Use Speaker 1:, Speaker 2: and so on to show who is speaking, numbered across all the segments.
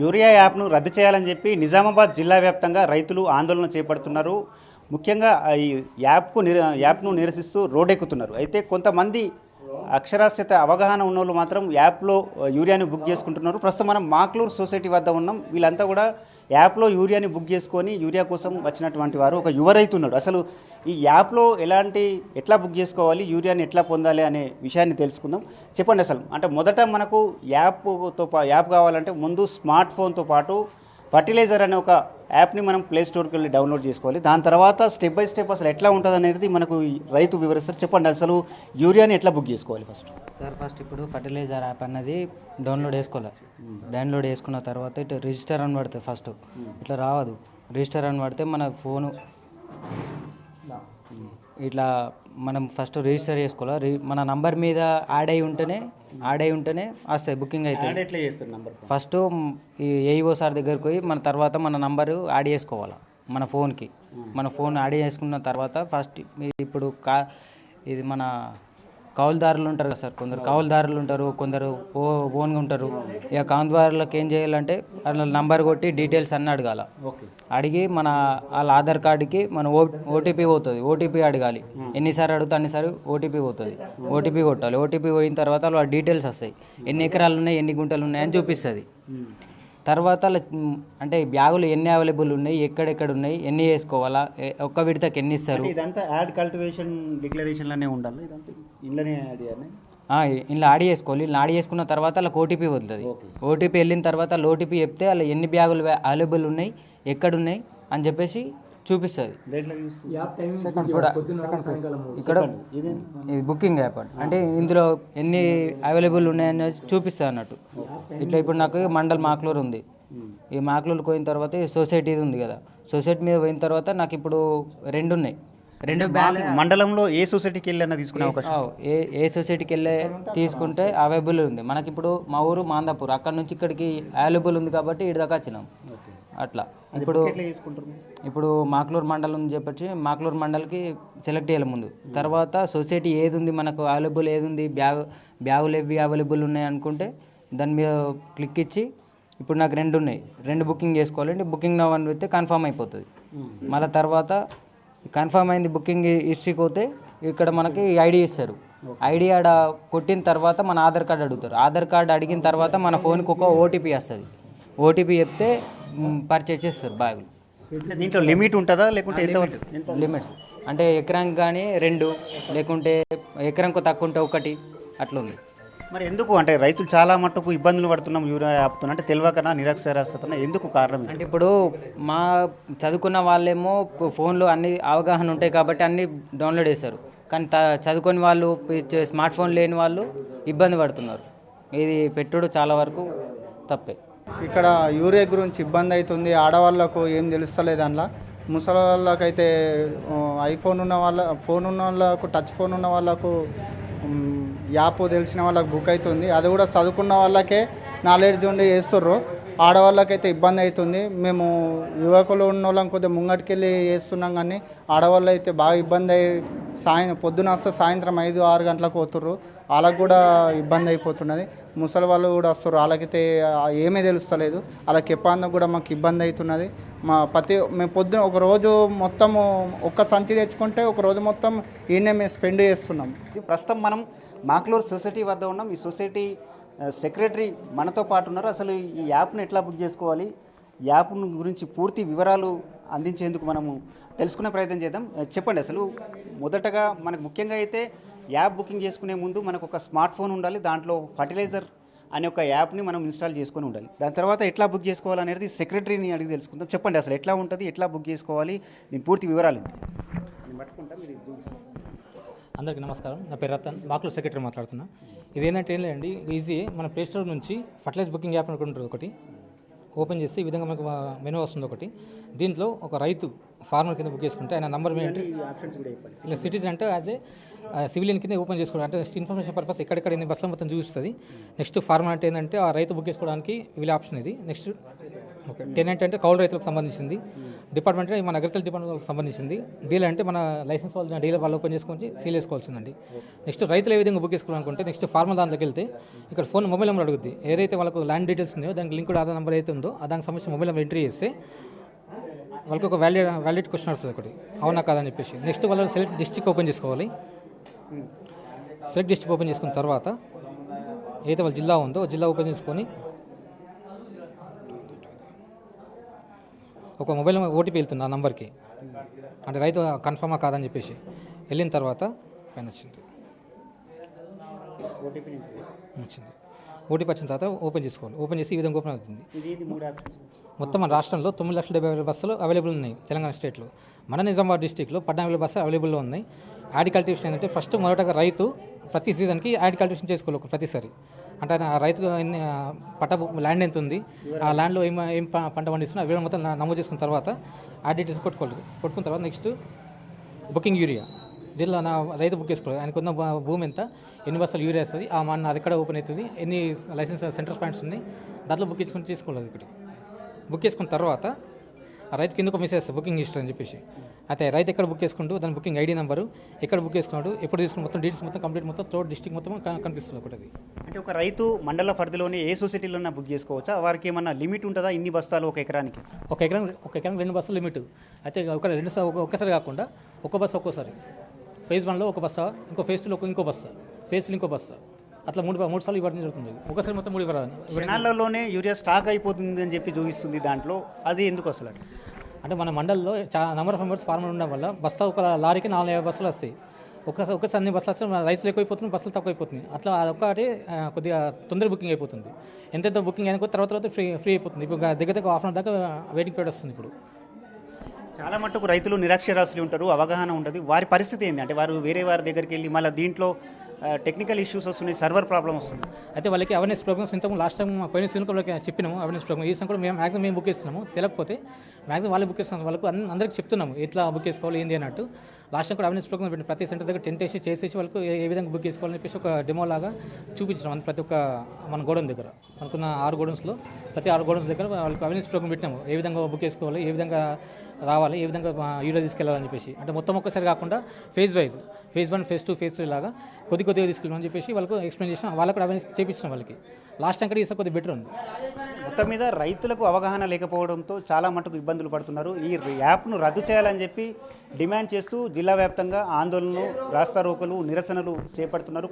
Speaker 1: Urea యాప్ను రద్దు చేయాలని చెప్పి నిజామాబాద్ జిల్లా వ్యాప్తంగా రైతులు ఆందోళన చేపడుతున్నారు. ముఖ్యంగా ఈ యాప్ను నిరసిస్తూ రోడ్డెక్కుతున్నారు. అయితే కొంతమంది అక్షరాస్యత అవగాహన ఉన్నోళ్ళు మాత్రం యాప్లో యూరియాని బుక్ చేసుకుంటున్నారు. ప్రస్తుతం మనం మాక్లూర్ సొసైటీ వద్ద ఉన్నాం. వీళ్ళంతా కూడా యాప్లో యూరియాని బుక్ చేసుకొని యూరియా కోసం వచ్చినటువంటి వారు. ఒక యువ రైతు ఉన్నాడు. అసలు ఈ యాప్లో ఎట్లా బుక్ చేసుకోవాలి, యూరియాని ఎట్లా పొందాలి అనే విషయాన్ని తెలుసుకుందాం. చెప్పండి అసలు. అంటే మొదట మనకు యాప్ కావాలంటే ముందు స్మార్ట్ ఫోన్తో పాటు ఫర్టిలైజర్ అనే ఒక యాప్ని మనం ప్లే స్టోర్కి వెళ్ళి డౌన్లోడ్ చేసుకోవాలి. దాని తర్వాత స్టెప్ బై స్టెప్ అసలు ఎట్లా ఉంటుంది అనేది మనకు రైతు వివరిస్తారు. చెప్పండి అసలు యూరియాని ఎట్లా బుక్ చేసుకోవాలి
Speaker 2: ఫస్ట్ ఇప్పుడు ఫర్టిలైజర్ యాప్ అన్నది డౌన్లోడ్ చేసుకోవాలి. డౌన్లోడ్ చేసుకున్న తర్వాత ఇట్లా రిజిస్టర్ అని పడుతుంది. ఫస్ట్ ఇట్లా రావదు. రిజిస్టర్ అని పడితే మన ఫోను ఇట్లా మనం ఫస్ట్ రిజిస్టర్ చేసుకోవాలి. మన నంబర్ మీద యాడ్ అయి ఉంటేనే వస్తాయి బుకింగ్ అయితే. ఫస్ట్ ఈ ఏఈఓ సార్ దగ్గరికి పోయి మన తర్వాత మన నంబరు యాడ్ చేసుకోవాలి మన ఫోన్కి. మన ఫోన్ యాడ్ చేసుకున్న తర్వాత ఫస్ట్ ఇప్పుడు ఇది మన కౌలుదారులు ఉంటారు కదా సార్. కొందరు కౌలుదారులు ఉంటారు, కొందరు ఓన్గా ఉంటారు. ఇక కౌలుదారులకు ఏం చేయాలంటే వాళ్ళ నంబర్ కొట్టి డీటెయిల్స్ అన్నీ అడగాల. అడిగి వాళ్ళ ఆధార్ కార్డుకి మన ఓటీపీ పోతుంది. ఓటీపీ అడగాలి. ఎన్నిసార్లు అడిగితే అన్నిసార్లు ఓటీపీ పోతుంది. ఓటీపీ కొట్టాలి. ఓటీపీ పోయిన తర్వాత వాళ్ళ డీటెయిల్స్ వస్తాయి. ఎన్ని ఎకరాలు ఉన్నాయి, ఎన్ని గుంటలు ఉన్నాయి అని చూపిస్తుంది. తర్వాత అంటే బ్యాగులు ఎన్ని అవైలబుల్ ఉన్నాయి, ఎక్కడెక్కడ ఉన్నాయి, ఎన్ని వేసుకోవాలా, ఒక్క విడతకి ఎన్ని ఇస్తారు.
Speaker 1: ఇదంతా యాడ్ కల్టివేషన్ డిక్లరేషన్లోనే ఉండాలి. ఇంట్లో
Speaker 2: యాడ్ చేసుకోవాలి. ఇలా యాడ్ చేసుకున్న తర్వాత వాళ్ళకి ఓటీపీ వదులుతుంది. ఓటీపీ వెళ్ళిన తర్వాత వాళ్ళ ఓటీపీ చెప్తే వాళ్ళ ఎన్ని బ్యాగులు అవైలబుల్ ఉన్నాయి, ఎక్కడున్నాయి అని చెప్పేసి చూపిస్తుంది. ఇక్కడ ఇది బుకింగ్ యాప్ అంటే ఇందులో ఎన్ని అవైలబుల్ ఉన్నాయని చూపిస్తుంది అన్నట్టు. ఇట్లా ఇప్పుడు నాకు మాక్లూర్ ఉంది. ఈ మాక్లూర్ పోయిన తర్వాత ఈ సొసైటీ ఉంది కదా, సొసైటీ మీద పోయిన తర్వాత నాకు ఇప్పుడు రెండు ఉన్నాయి.
Speaker 1: మండలంలో ఏ సొసైటీకి వెళ్ళి తీసుకునే అవకాశం,
Speaker 2: ఏ సొసైటీకి వెళ్ళి తీసుకుంటే అవైలబుల్ ఉంది. మనకి ఇప్పుడు మా ఊరు మాందాపూర్, అక్కడ నుంచి ఇక్కడికి అవైలబుల్ ఉంది కాబట్టి ఇటు దాకా వచ్చినాం. అట్లా ఇప్పుడు మాక్లూర్ మండలం చెప్పచ్చి మాక్లూర్ మండల్కి సెలెక్ట్ చేయాలి ముందు. తర్వాత సొసైటీ ఏది ఉంది మనకు అవైలబుల్, ఏది ఉంది బ్యాగులు ఎవి అవైలబుల్ ఉన్నాయి అనుకుంటే దాని మీద క్లిక్ ఇచ్చి ఇప్పుడు నాకు రెండు ఉన్నాయి, రెండు బుకింగ్ చేసుకోవాలి. బుకింగ్ నవ్ అని పెడితే కన్ఫర్మ్ అయిపోతుంది. మళ్ళీ తర్వాత కన్ఫర్మ్ అయింది బుకింగ్ హిస్టరీకి పోతే ఇక్కడ మనకి ఐడి ఇస్తారు. ఐడి ఆడ కొట్టిన తర్వాత మన ఆధార్ కార్డు అడుగుతారు. ఆధార్ కార్డు అడిగిన తర్వాత మన ఫోన్కి ఒక ఓటీపీ వస్తుంది. ఓటీపీ చెప్తే పర్చేజ్ చేస్తారు బ్యాగులు.
Speaker 1: దీంట్లో లిమిట్ ఉంటుందా లేకుంటే
Speaker 2: లిమిట్స్ అంటే ఎకరానికి కానీ 2, లేకుంటే ఎకరంకు తక్కువ ఉంటే 1 అట్లా ఉంది.
Speaker 1: మరి ఎందుకు అంటే రైతులు చాలా మట్టుకు ఇబ్బందులు పడుతున్నాం యూరియా యాప్తో అంటే తెలియకనా నిరక్షరాస్యత ఎందుకు కారణం
Speaker 2: అంటే ఇప్పుడు మా చదువుకున్న వాళ్ళేమో ఫోన్లో అన్ని అవగాహన ఉంటాయి కాబట్టి అన్ని డౌన్లోడ్ చేస్తారు. కానీ చదువుకొని వాళ్ళు స్మార్ట్ ఫోన్ లేని వాళ్ళు ఇబ్బంది పడుతున్నారు. ఇది పెట్టుడు చాలా వరకు తప్పే.
Speaker 3: ఇక్కడ యూరియా గురించి ఇబ్బంది అవుతుంది. ఆడవాళ్ళకు ఏం తెలుస్తలేదు. అందులో ముసలి వాళ్ళకైతే ఫోన్ ఉన్న వాళ్ళకు టచ్ ఫోన్ ఉన్న వాళ్ళకు యాప్ తెలిసిన వాళ్ళకి బుక్ అవుతుంది. అది కూడా చదువుకున్న వాళ్ళకే నాలెడ్జ్ ఉండి చేస్తుర్రు. ఆడవాళ్ళకైతే ఇబ్బంది అవుతుంది. మేము యువకులు ఉన్న వాళ్ళని కొద్దిగా ముంగటికెళ్ళి చేస్తున్నాం, కానీ ఆడవాళ్ళు అయితే బాగా ఇబ్బంది అయ్యి పొద్దున వస్తే సాయంత్రం 5-6 గంటలకు పోతుర్రు. వాళ్ళకు కూడా ఇబ్బంది అయిపోతున్నది. ముసలి వాళ్ళు కూడా వస్తారు, వాళ్ళకైతే ఏమీ తెలుస్తలేదు. వాళ్ళకి చెప్పడానికి కూడా మాకు ఇబ్బంది అవుతున్నది. మేము పొద్దున ఒక రోజు మొత్తము ఒక్క సంచి తెచ్చుకుంటే ఒక రోజు మొత్తం ఈయనే మేము స్పెండ్ చేస్తున్నాం.
Speaker 1: ప్రస్తుతం మనం మాక్లూర్ సొసైటీ వద్ద ఉన్నాం. ఈ సొసైటీ సెక్రటరీ మనతో పాటు ఉన్నారు. అసలు ఈ యాప్ను ఎట్లా బుక్ చేసుకోవాలి, యాప్ గురించి పూర్తి వివరాలు అందించేందుకు మనము తెలుసుకునే ప్రయత్నం చేద్దాం. చెప్పండి అసలు మొదటగా మనకు ముఖ్యంగా అయితే యాప్ బుకింగ్ చేసుకునే ముందు మనకు ఒక స్మార్ట్ ఫోన్ ఉండాలి. దాంట్లో ఫర్టిలైజర్ అనే ఒక యాప్ని మనం ఇన్స్టాల్ చేసుకొని ఉండాలి. దాని తర్వాత ఎట్లా బుక్ చేసుకోవాలనేది సెక్రటరీని అడిగి తెలుసుకుందాం. చెప్పండి అసలు ఎట్లా ఉంటుంది, ఎట్లా బుక్ చేసుకోవాలి, దీని పూర్తి వివరాలు.
Speaker 4: అందరికీ నమస్కారం. నా పేరు రతన్, మాక్లూర్ సెక్రటరీ మాట్లాడుతున్నా. ఇదేంటంటే ఏం లేదండి, ఈజీ. మన ప్లే స్టోర్ నుంచి ఫర్టిలైజర్ బుకింగ్ యాప్ అనుకుంటుంది. ఒకటి ఓపెన్ చేస్తే ఈ విధంగా మనకు మెనూ వస్తుంది. ఒకటి దీంట్లో ఒక రైతు ఫార్మర్ కింద బుక్ చేసుకుంటే ఆయన నంబర్ మీద ఎంట్రీ, ఇలా సిటిజన్ అంటే యాజ్ ఏ సివిలియన్ కింద ఓపెన్ చేసుకోవడం అంటే నెక్స్ట్ ఇన్ఫర్మేషన్ పర్పస్ ఎక్కడెక్కడ ఎన్ని బస్సులు మొత్తం చూపిస్తుంది. నెక్స్ట్ ఫార్మర్ అంటే ఏంటంటే ఆ రైతు బుక్ చేసుకోవడానికి వీళ్ళ ఆప్షన్ ఇది. నెక్స్ట్ ఓకే టెనెంట్ అంటే కౌలు రైతులకు సంబంధించింది. డిపార్ట్మెంట్ అంటే మన అగ్రికల్చర్ డిపార్ట్మెంట్కి సంబంధించింది. డీలర్ అంటే మన లైసెన్స్ వాళ్ళు డీలర్ వాళ్ళు ఓపెన్ చేసుకొని సీల్ చేసుకోవాల్సిందండి. నెక్స్ట్ రైతులు ఏ విధంగా బుక్ చేసుకోవాలనుకుంటే నెక్స్ట్ ఫార్మర్ దాంట్లోకి వెళ్తే ఇక్కడ ఫోన్ మొబైల్ నెంబర్ అడుగుద్ది. ఏదైతే వాళ్ళకు ల్యాండ్ డీటెయిల్స్ ఉన్నాయో దానికి లింక్ ఆధార్ నెంబర్ అయితే ఉందో దానికి సంబంధించిన మొబైల్ నెంబర్ ఎంట్రీ చేస్తే వాళ్ళకి ఒక వ్యాలిడ్ క్వశ్చన్ వస్తుంది ఒకటి, అవునా కాదని చెప్పేసి. నెక్స్ట్ వాళ్ళు సెలెక్ట్ డిస్ట్రిక్ట్ ఓపెన్ చేసుకోవాలి. సెలెక్ట్ డిస్ట్రిక్ట్ ఓపెన్ చేసుకున్న తర్వాత ఏదైతే వాళ్ళ జిల్లా ఉందో జిల్లా ఓపెన్ చేసుకొని ఒక మొబైల్ ఓటీపీ వెళ్తుంది ఆ నెంబర్కి, అంటే రైతు కన్ఫర్మా కాదని చెప్పేసి వెళ్ళిన తర్వాత పైన వచ్చింది ఓటీపీ వచ్చిన తర్వాత ఓపెన్ చేసుకోవాలి. ఓపెన్ చేసి ఈ విధంగా ఓపెన్ అవుతుంది. మొత్తం మన రాష్ట్రంలో 9,70,000 బస్సులు అవైలబుల్ ఉన్నాయి తెలంగాణ స్టేట్లో. మన నిజామాబాద్ డిస్టిక్లో 14,000 బస్సులు అవైలబుల్లో ఉన్నాయి. యాడ్ కల్టివేషన్ ఏంటంటే ఫస్ట్ మొదటగా రైతు ప్రతి సీజన్కి యాడ్ కల్టివేషన్ చేసుకోవాలి ప్రతిసారి. అంటే ఆ రైతు పట్ట ల్యాండ్ ఎంత ఉంది, ఆ ల్యాండ్లో ఏం పంట పండిస్తున్నా అవి మొత్తం నమోదు చేసుకున్న తర్వాత యాడ్ డీటెయిల్స్ కొట్టుకున్న తర్వాత నెక్స్ట్ బుకింగ్ యూరియా. దీనిలో నా రైతు బుక్ చేసుకోవాలి. ఆయనకు ఉన్న భూమి ఎంత, ఎన్ని బస్సులు యూరియా వస్తుంది, ఆ మన అది ఎక్కడ ఓపెన్ అవుతుంది, ఎన్ని లైసెన్స్ సెంటర్ పాయింట్స్ ఉన్నాయి, దాంట్లో బుక్ చేసుకుని తీసుకోవాలి. ఒకటి బుక్ చేసుకున్న తర్వాత ఆ రైతుకి ఎందుకు మెసేజ్ వస్తుంది బుకింగ్ హిస్టరీ అని చెప్పేసి. అయితే రైతు ఎక్కడ బుక్ చేసుకుంటూ దాని బుకింగ్ ఐడి నెంబరు, ఎక్కడ బుక్ చేసుకున్నాడు, ఎప్పుడు తీసుకుని మొత్తం డీటెయిల్స్ మొత్తం కంప్లీట్ మొత్తం త్రోట్ డిస్ట్రిక్ట్ మొత్తం కనిపిస్తుంది ఒకటి.
Speaker 1: అంటే ఒక రైతు మండల పరిధిలోనే ఏ సొసైటీలోనే బుక్ చేసుకోవచ్చా? వారికి ఏమన్నా లిమిట్ ఉంటుందా? ఇన్ని బస్తాలు ఒక ఎకరానికి?
Speaker 4: ఒక ఎకరానికి 2 బస్సులు లిమిట్. అయితే ఒక్కసారి కాకుండా ఒక బస్సు ఒక్కోసారి. ఫేజ్ 1లో ఒక బస్తా, ఇంకో ఫేజ్ 2లో ఇంకో బస్తా, ఫేజ్ 3 ఇంకో బస్తా, అట్లా మూడు సార్లు ఇవ్వడం జరుగుతుంది. ఒకసారి మొత్తం 3 ఇవ్వరాదు.
Speaker 1: క్షణాలలోనే యూరియా స్టాక్ అయిపోతుంది అని చెప్పి చూపిస్తుంది దాంట్లో. అది ఎందుకు అసలు?
Speaker 4: అంటే మన మండల్లో నెంబర్ ఆఫ్ మెంబర్స్ ఫార్మర్ ఉండడం వల్ల బస్తా ఒక లారీకి 4-5 బస్సులు వస్తాయి. ఒకసారి అన్ని బస్సులు వస్తే రైతులు ఎక్కువైపోతుంది, బస్సులు తక్కువ అయిపోతుంది. అట్లా అదొక్కటి కొద్దిగా తొందర బుకింగ్ అయిపోతుంది. ఎంతెంత బుకింగ్ అయినా తర్వాత ఫ్రీ అయిపోతుంది. ఇప్పుడు దగ్గర హాఫ్ అన్ అవర్ దాకా వెయిటింగ్ పీరియడ్ వస్తుంది. ఇప్పుడు
Speaker 1: చాలా మట్టుకు రైతులు నిరక్షరాస్యులు ఉంటారు, అవగాహన ఉంటుంది. వారి పరిస్థితి ఏంటి అంటే వారు వేరే వారి దగ్గరికి వెళ్ళి మళ్ళీ దీంట్లో టెక్నికల్ ఇష్యూస్ వస్తున్నాయి, సర్వర్ ప్రాబ్లం వస్తుంది.
Speaker 4: అయితే వాళ్ళకి అవేర్నెస్ ప్రోగ్రామ్స్ ఇంతకు లాస్ట్ టైం పోయిన సీజన్ వాళ్ళకి చెప్పినాము అవేర్నెస్ ప్రోగ్రామ్. ఈ సీజన్ కూడా మేము బుక్ చేస్తున్నాము. తెలియకపోతే మ్యాక్సిమం వాళ్ళే బుక్ చేస్తున్నాము. వాళ్ళకు అందరికీ చెప్తున్నాము ఎట్లా బుక్ చేసుకోవాలి ఏంది అన్నట్టు. లాస్ట్ టైం కూడా అవేర్నెస్ ప్రోగ్రామ్ పెట్టి ప్రతి సెంటర్ దగ్గర టెంట్ చేసేసి వాళ్ళకు ఏ విధంగా బుక్ చేసుకోవాలని చెప్పేసి ఒక డెమో లాగా చూపించినాం. ప్రతి ఒక్క మన గోడౌన్ దగ్గర మనకున్న 6 గోడౌన్స్లో ప్రతి 6 గోడౌన్స్ దగ్గర వాళ్ళకి అవేర్నెస్ ప్రోగ్రామ్ పెట్టినాము. ఏ విధంగా బుక్ చేసుకోవాలి, ఏ విధంగా రావాలి, ఏ విధంగా యూరియా తీసుకెళ్ళాలని చెప్పేసి. అంటే మొత్తం ఒక్కసారి కాకుండా ఫేజ్ 1, ఫేజ్ 2, ఫేజ్ 3 లాగా కొద్దిగా తీసుకెళ్ళమని చెప్పేసి వాళ్ళకు ఎక్స్ప్లెయిన్ చేసిన, వాళ్ళకు అవేర్నెస్ చేయించిన వాళ్ళకి. లాస్ట్ టైం కూడా ఈసారి కొద్దిగా బెటర్ ఉంది.
Speaker 1: మొత్తం మీద రైతులకు అవగాహన లేకపోవడంతో చాలా మటుకు ఇబ్బందులు పడుతున్నారు. ఈ యాప్ను రద్దు చేయాలని చెప్పి డిమాండ్ చేస్తూ జిల్లా వ్యాప్తంగా ఆందోళనలు, రాస్తారోకలు, నిరసనలు చేపడుతున్నారు.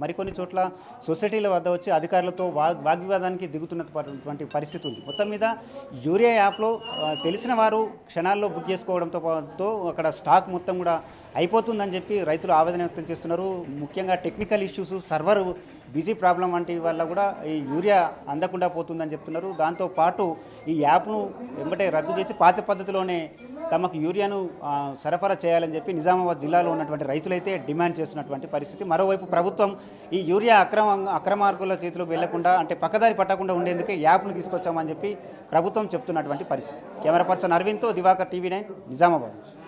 Speaker 1: మరికొన్ని చోట్ల సొసైటీల వద్ద వచ్చి అధికారులతో వాగ్వివాదానికి దిగుతున్నటువంటి పరిస్థితి ఉంది. మొత్తం మీద యూరియా యాప్లో తెలిసిన వారు క్షణాల్లో బుక్ చేసుకోవడంతో అక్కడ స్టాక్ మొత్తం కూడా అయిపోతుందని చెప్పి రైతులు ఆవేదన వ్యక్తం చేస్తున్నారు. ముఖ్యంగా technical issues, server busy problem వంటి వల్ల కూడా ఈ యూరియా అందకుండా పోతుందని చెప్తున్నారు. దాంతోపాటు ఈ యాప్ను వెంబటే రద్దు చేసి పాత పద్ధతిలోనే తమకు యూరియాను సరఫరా చేయాలని చెప్పి నిజామాబాద్ జిల్లాలో ఉన్నటువంటి రైతులైతే డిమాండ్ చేస్తున్నటువంటి పరిస్థితి. మరోవైపు ప్రభుత్వం ఈ యూరియా అక్రమార్కుల చేతిలోకి వెళ్లకుండా అంటే పక్కదారి పట్టకుండా ఉండేందుకే యాప్ను తీసుకొచ్చామని చెప్పి ప్రభుత్వం చెప్తున్నటువంటి పరిస్థితి. కెమెరా పర్సన్ అరవింద్తో దివాకర్, TV9 నిజామాబాద్.